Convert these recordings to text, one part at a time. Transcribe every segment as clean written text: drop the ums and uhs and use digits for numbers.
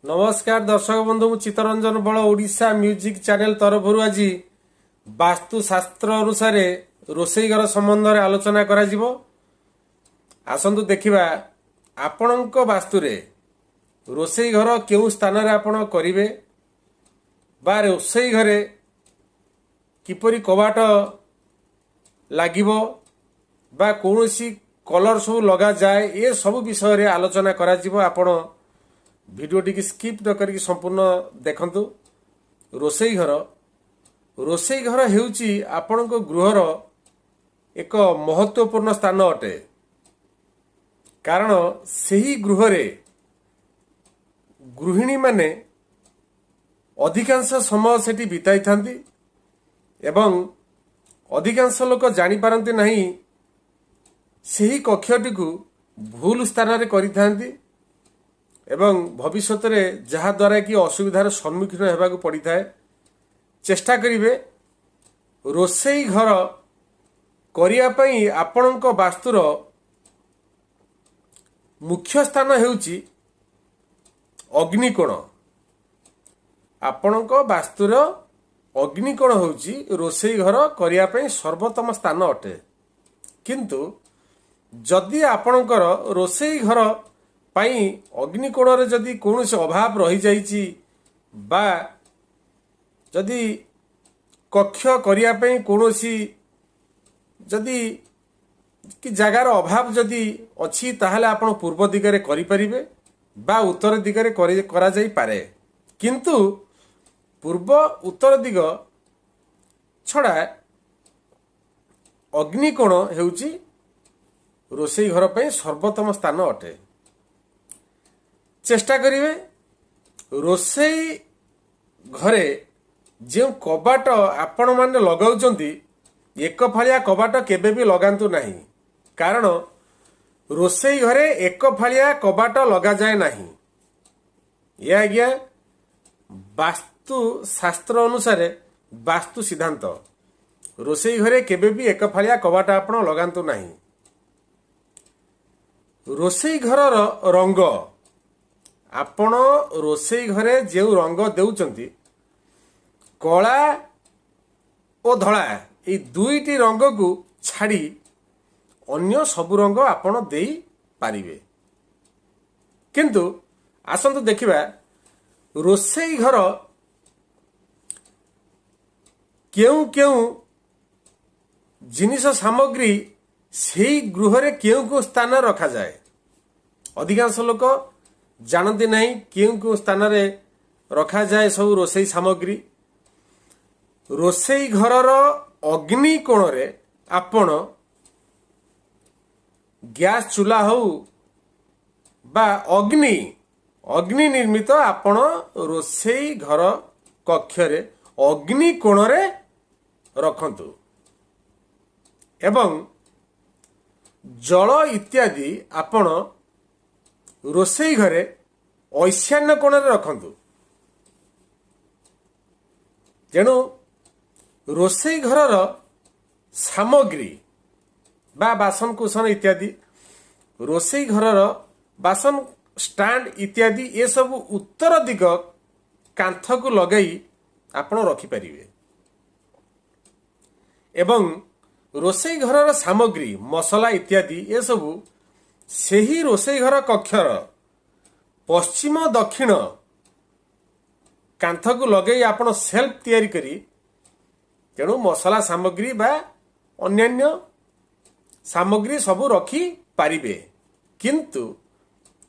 नमस्कार दर्शक बंधु मु चित्तरंजन बल ओडिशा म्यूजिक चैनल तरफ आज वास्तुशास्त्र अनुसार रोसई घर संबंध में आलोचना करा जिवो। आसंतु देखिबा आपणक वास्तुरे रोसई घर केउ स्थान रे आपण करिवे बा रोसई घरे किपरि कबाट लागिबो बा कोनोसी कलर सब लगा जाए ए सब विषय रे आलोचना करा जिवो। आपण भिडियोटी की स्किप न करके संपूर्ण देखंतु। रोसई घर हेउची आपणक गृहर एक महत्वपूर्ण स्थान अटे, कारण सही गृहरे गृहिणी माने अधिकांश समय सेठी बिताई थांती एवं अधिकांश लोक जानी पारंती नहीं सही कक्षटी को भूल स्थान रे करि थांती एवं भविष्य में जहा द्वारा कि असुविधार सम्मुखीन होगा पड़ी थाए। चेष्टा करिवे रोसई घर करने आपणक वास्तुर मुख्य स्थान हेउची अग्निकोण। आपणक वास्तुर अग्निकोण हेउची रोसई घर करने सर्वोत्तम स्थान अटे। किंतु जदि आपणकर रोसई घर पाई अग्निकोण रे जदि कौन से अभाव रही जाइछि बा जदि कक्ष करिया पई कौनसी जदि कि जगार अभाव जदि अछि ताहले आपण पूर्व दिगरे करि परिबे बा उत्तर दिगरे करा जाई पारे। किंतु पूर्व उत्तर दिग छड़ा अग्निकोण हेउची रोसई घर पई सर्वोत्तम स्थान अटे। चेष्टा करिवे रोसई घरे जो कबाट आपण माने लगाउचंती एक फालिया कबाट केबे भी लगांतु नहीं, कारण रोसई घरे एक फालिया कबाट लगा जाए नहीं। ये आज्ञा वास्तु शास्त्र अनुसार वास्तु सिद्धांत रोसई घरे केबे भी एक फालिया कबाट आपण लगांतु नहीं। रोसई घरर रंग आपण रोसई घरे जो रंग देउचंती कला और धड़ा ये दुईटी रंग को छाड़ी अन्य सबु रंग आपण देई पारिबे। किंतु आसंतु देखिबा रोसई घर केउ केउ जिनिस सामग्री सेई गृहरे केउ को स्थान रखा जाए। अधिकांश लोक जानती नहीं क्यों क्यों स्थान रे रखा जाए सब रोसई सामग्री। रोसई घरर अग्नि कोण रे आपण गैस चूल्हा हो बा अग्नि निर्मित आपण रोसई घर कक्ष रे अग्नि कोण रे रखंतु एवं जल इत्यादि आपण रोसई घरे ईशान्य कोण रे रखंतु। जेणु रोसई घरर सामग्री बा बासन कुसन इत्यादि रोसई घरर बासन स्टैंड इत्यादि ये सब उत्तर दिग कांथ को लगई आपण रखि परिवे एवं रोसई घरर सामग्री मसला इत्यादि ये सब सेही रोसई घर कक्षर पश्चिम दक्षिण कांथ को लगे आपण सेल्फ तैयारी करी तेणु मसला सामग्री बा अन्यान्य सामग्री सबू रखी पारिबे। किंतु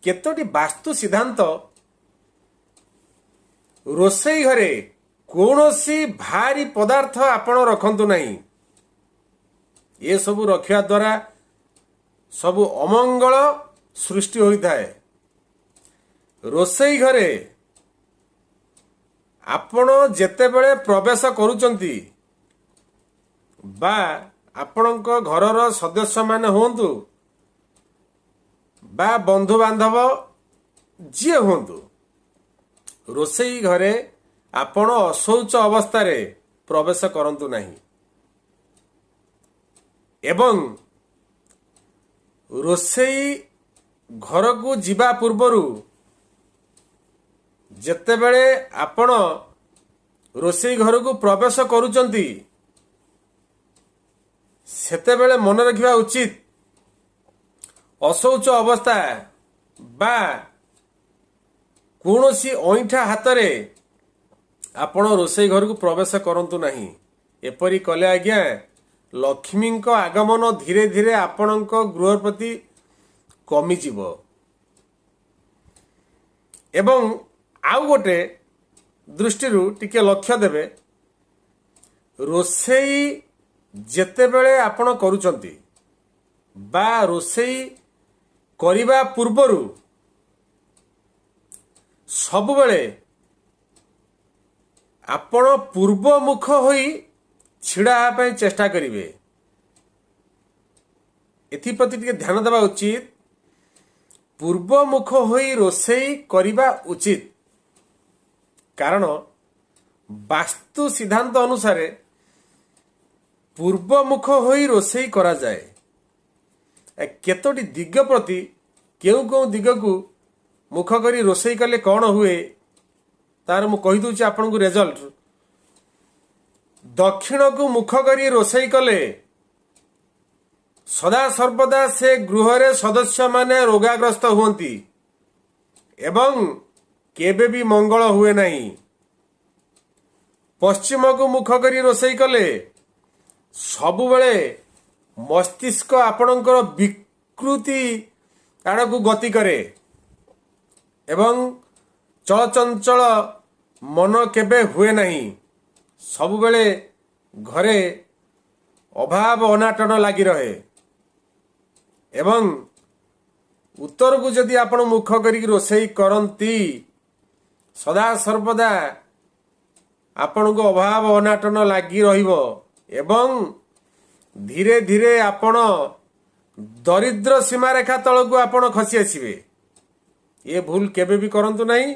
केतोटी वास्तु सिद्धांत रोसई घरे कौनसी भारी पदार्थ आपण रखंतु नहीं। ये सबू रखिया द्वारा सबु अमंगल सृष्टि होता है। रोसई घरे आपण जेतेबेले प्रवेश करूचंती बा आपणक घरर सदस्य माने होंतु बा बंधु बांधव जी होंतु रोसई घरे आपण अशौच अवस्था रे प्रवेश करंतु नहीं एवं रोसई घर को जीवा पूर्वरु ଯେତେବେଳେ ଆପଣ ରୋଷେଇ ଘରକୁ ପ୍ରବେଶ କରୁଛନ୍ତି ସେତେବେଳେ ମନେ ରଖିବା ଉଚିତ ଅଶୌଚ ଅବସ୍ଥା ବା କୌଣସି ଅଇଁଠା ହାତରେ ଆପଣ ରୋଷେଇ ଘରକୁ ପ୍ରବେଶ କରନ୍ତୁ ନାହିଁ। ଏପରି କଲେ ଆଜ୍ଞା ଲକ୍ଷ୍ମୀଙ୍କ ଆଗମନ ଧୀରେ ଧୀରେ ଆପଣଙ୍କ ଗୃହ ପ୍ରତି କମିଯିବ। ଏବଂ ଆଉ ଗୋଟେ ଦୃଷ୍ଟିରୁ ଟିକେ ଲକ୍ଷ୍ୟ ଦେବେ, ରୋଷେଇ ଯେତେବେଳେ ଆପଣ କରୁଛନ୍ତି ବା ରୋଷେଇ କରିବା ପୂର୍ବରୁ ସବୁବେଳେ ଆପଣ ପୂର୍ବମୁଖ ହୋଇ ଛିଡ଼ା ହେବା ପାଇଁ ଚେଷ୍ଟା କରିବେ। ଏଥିପ୍ରତି ଟିକେ ଧ୍ୟାନ ଦେବା ଉଚିତ। ପୂର୍ବମୁଖ ହୋଇ ରୋଷେଇ କରିବା ଉଚିତ, କାରଣ ବାସ୍ତୁ ସିଦ୍ଧାନ୍ତ ଅନୁସାରେ ପୂର୍ବମୁଖ ହୋଇ ରୋଷେଇ କରାଯାଏ। କେତୋଟି ଦିଗ ପ୍ରତି କେଉଁ କେଉଁ ଦିଗକୁ ମୁଖ କରି ରୋଷେଇ କଲେ କ'ଣ ହୁଏ ତାର ମୁଁ କହିଦେଉଛି ଆପଣଙ୍କୁ ରେଜଲ୍ଟ। ଦକ୍ଷିଣକୁ ମୁଖ କରି ରୋଷେଇ କଲେ ସଦାସର୍ବଦା ସେ ଗୃହରେ ସଦସ୍ୟମାନେ ରୋଗାଗ୍ରସ୍ତ ହୁଅନ୍ତି ଏବଂ କେବେ ବି ମଙ୍ଗଳ ହୁଏ ନାହିଁ। ପଶ୍ଚିମକୁ ମୁଖ କରି ରୋଷେଇ କଲେ ସବୁବେଳେ ମସ୍ତିଷ୍କ ଆପଣଙ୍କର ବିକୃତି ଆଡ଼କୁ ଗତି କରେ ଏବଂ ଚଳଚଞ୍ଚଳ ମନ କେବେ ହୁଏ ନାହିଁ। ସବୁବେଳେ ଘରେ ଅଭାବ ଅନାଟନ ଲାଗି ରହେ। ଏବଂ ଉତ୍ତରକୁ ଯଦି ଆପଣ ମୁଖ କରିକି ରୋଷେଇ କରନ୍ତି ସଦାସର୍ବଦା ଆପଣଙ୍କୁ ଅଭାବ ଅନାଟନ ଲାଗି ରହିବ ଏବଂ ଧୀରେ ଧୀରେ ଆପଣ ଦରିଦ୍ର ସୀମାରେଖା ତଳକୁ ଆପଣ ଖସି ଆସିବେ। ଏ ଭୁଲ କେବେ ବି କରନ୍ତୁ ନାହିଁ।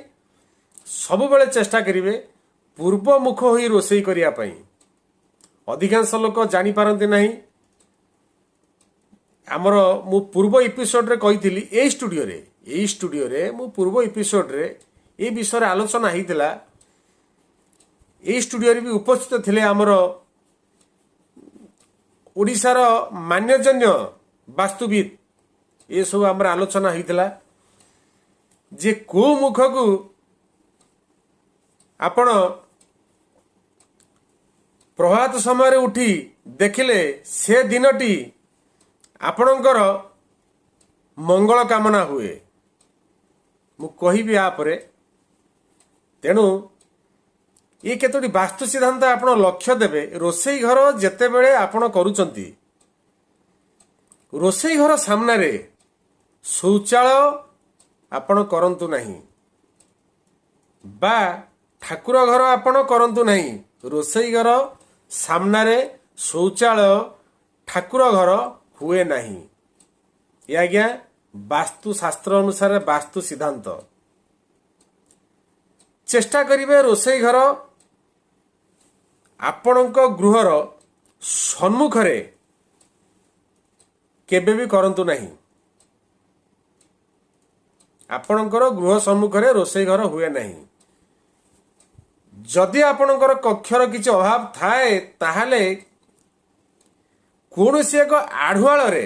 ସବୁବେଳେ ଚେଷ୍ଟା କରିବେ ପୂର୍ବମୁଖ ହୋଇ ରୋଷେଇ କରିବା ପାଇଁ। ଅଧିକାଂଶ ଲୋକ ଜାଣିପାରନ୍ତି ନାହିଁ। ଆମର ମୁଁ ପୂର୍ବ ଏପିସୋଡରେ କହିଥିଲି ଏଇ ଷ୍ଟୁଡିଓରେ ମୁଁ ପୂର୍ବ ଏପିସୋଡରେ ଏ ବିଷୟରେ ଆଲୋଚନା ହେଇଥିଲା। ଏଇ ଷ୍ଟୁଡିଓରେ ବି ଉପସ୍ଥିତ ଥିଲେ ଆମର ଓଡ଼ିଶାର ମାନ୍ୟଜନ୍ୟ ବାସ୍ତୁବିତ୍। ଏସବୁ ଆମର ଆଲୋଚନା ହେଇଥିଲା ଯେ କୋଉ ମୁଖକୁ ଆପଣ ପ୍ରଭାତ ସମୟରେ ଉଠି ଦେଖିଲେ ସେ ଦିନଟି ଆପଣଙ୍କର ମଙ୍ଗଳ କାମନା ହୁଏ। ମୁଁ କହିବି ପରେ। ତେଣୁ ଏ କେତୋଟି ବାସ୍ତୁ ସିଦ୍ଧାନ୍ତ ଆପଣ ଲକ୍ଷ୍ୟ ଦେବେ। ରୋଷେଇ ଘର ଯେତେବେଳେ ଆପଣ କରୁଛନ୍ତି ରୋଷେଇ ଘର ସାମ୍ନାରେ ଶୌଚାଳୟ ଆପଣ କରନ୍ତୁ ନାହିଁ ବା ଠାକୁର ଘର ଆପଣ କରନ୍ତୁ ନାହିଁ। ରୋଷେଇ ଘର ସାମ୍ନାରେ ଶୌଚାଳୟ ଠାକୁର ଘର ହୁଏ ନାହିଁ। ଏ ଆଜ୍ଞା ବାସ୍ତୁଶାସ୍ତ୍ର ଅନୁସାରେ ବାସ୍ତୁ ସିଦ୍ଧାନ୍ତ। ଚେଷ୍ଟା କରିବେ ରୋଷେଇ ଘର ଆପଣଙ୍କ ଗୃହର ସମ୍ମୁଖରେ କେବେ ବି କରନ୍ତୁ ନାହିଁ। ଆପଣଙ୍କର ଗୃହ ସମ୍ମୁଖରେ ରୋଷେଇ ଘର ହୁଏ ନାହିଁ। ଯଦି ଆପଣଙ୍କର କକ୍ଷର କିଛି ଅଭାବ ଥାଏ ତାହେଲେ କୌଣସି ଏକ ଆଢୁଆଳରେ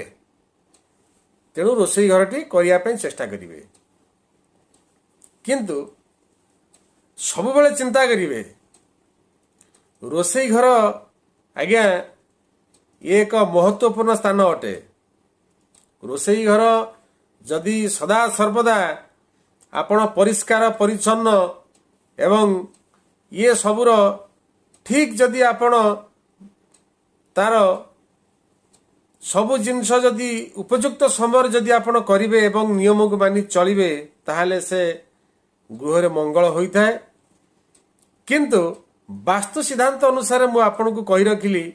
ତେଣୁ ରୋଷେଇ ଘରଟି କରିବା ପାଇଁ ଚେଷ୍ଟା କରିବେ। କିନ୍ତୁ ସବୁବେଳେ ଚିନ୍ତା କରିବେ ରୋଷେଇ ଘର ଆଜ୍ଞା ଇଏ ଏକ ମହତ୍ୱପୂର୍ଣ୍ଣ ସ୍ଥାନ ଅଟେ। ରୋଷେଇ ଘର ଯଦି ସଦାସର୍ବଦା ଆପଣ ପରିଷ୍କାର ପରିଚ୍ଛନ୍ନ ଏବଂ ଇଏ ସବୁର ଠିକ୍ ଯଦି ଆପଣ ତାର ସବୁ ଜିନିଷ ଯଦି ଉପଯୁକ୍ତ ସମୟରେ ଯଦି ଆପଣ କରିବେ ଏବଂ ନିୟମକୁ ମାନି ଚଳିବେ ତାହେଲେ ସେ ଗୃହରେ ମଙ୍ଗଳ ହୋଇଥାଏ। କିନ୍ତୁ ବାସ୍ତୁ ସିଦ୍ଧାନ୍ତ ଅନୁସାରେ ମୁଁ ଆପଣଙ୍କୁ କହି ରଖିଲି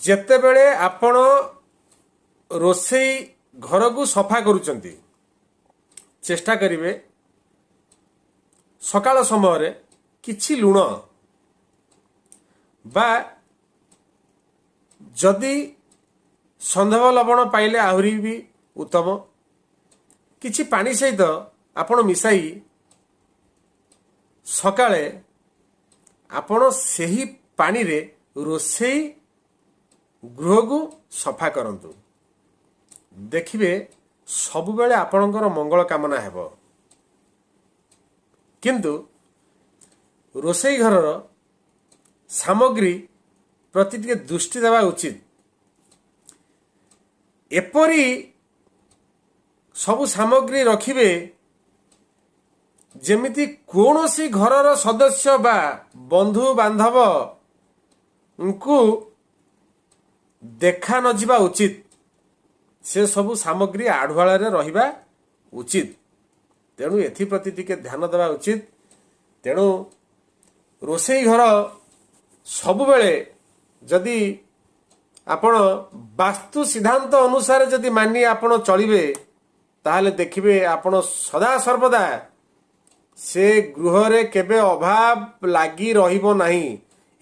ଯେତେବେଳେ ଆପଣ ରୋଷେଇ ଘରକୁ ସଫା କରୁଛନ୍ତି ଚେଷ୍ଟା କରିବେ ସକାଳ ସମୟରେ କିଛି ଲୁଣ ବା ଯଦି ସନ୍ଧବ ଲବଣ ପାଇଲେ ଆହୁରି ବି ଉତ୍ତମ କିଛି ପାଣି ସହିତ ଆପଣ ମିଶାଇ ସକାଳେ ଆପଣ ସେହି ପାଣିରେ ରୋଷେଇ ଗୃହକୁ ସଫା କରନ୍ତୁ। ଦେଖିବେ ସବୁବେଳେ ଆପଣଙ୍କର ମଙ୍ଗଳ କାମନା ହେବ। କିନ୍ତୁ ରୋଷେଇ ଘରର ସାମଗ୍ରୀ ପ୍ରତି ଟିକେ ଦୃଷ୍ଟି ଦେବା ଉଚିତ। ଏପରି ସବୁ ସାମଗ୍ରୀ ରଖିବେ ଯେମିତି କୌଣସି ଘରର ସଦସ୍ୟ ବା ବନ୍ଧୁ ବାନ୍ଧବଙ୍କୁ ଦେଖା ନଯିବା ଉଚିତ। ସେ ସବୁ ସାମଗ୍ରୀ ଆଢୁଆଳରେ ରହିବା ଉଚିତ। ତେଣୁ ଏଥିପ୍ରତି ଟିକେ ଧ୍ୟାନ ଦେବା ଉଚିତ। ତେଣୁ ରୋଷେଇ ଘର ସବୁବେଳେ ଯଦି ଆପଣ ବାସ୍ତୁ ସିଦ୍ଧାନ୍ତ ଅନୁସାରେ ଯଦି ମାନି ଆପଣ ଚଳିବେ, ତାହେଲେ ଦେଖିବେ ଆପଣ ସଦାସର୍ବଦା ସେ ଗୃହରେ କେବେ ଅଭାବ ଲାଗି ରହିବ ନାହିଁ।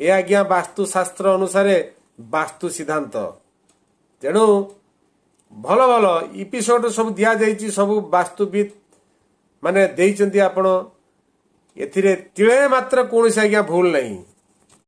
ଏ ଆଜ୍ଞା ବାସ୍ତୁଶାସ୍ତ୍ର ଅନୁସାରେ ବାସ୍ତୁ ସିଦ୍ଧାନ୍ତ। ତେଣୁ ଭଲ ଭଲ ଏପିସୋଡ ସବୁ ଦିଆଯାଇଛି, ସବୁ ବାସ୍ତୁବିତ୍ ମାନେ ଦେଇଛନ୍ତି। ଆପଣ ଏଥିରେ ତିଳେ ମାତ୍ର କୌଣସି ଆଜ୍ଞା ଭୁଲ ନାହିଁ।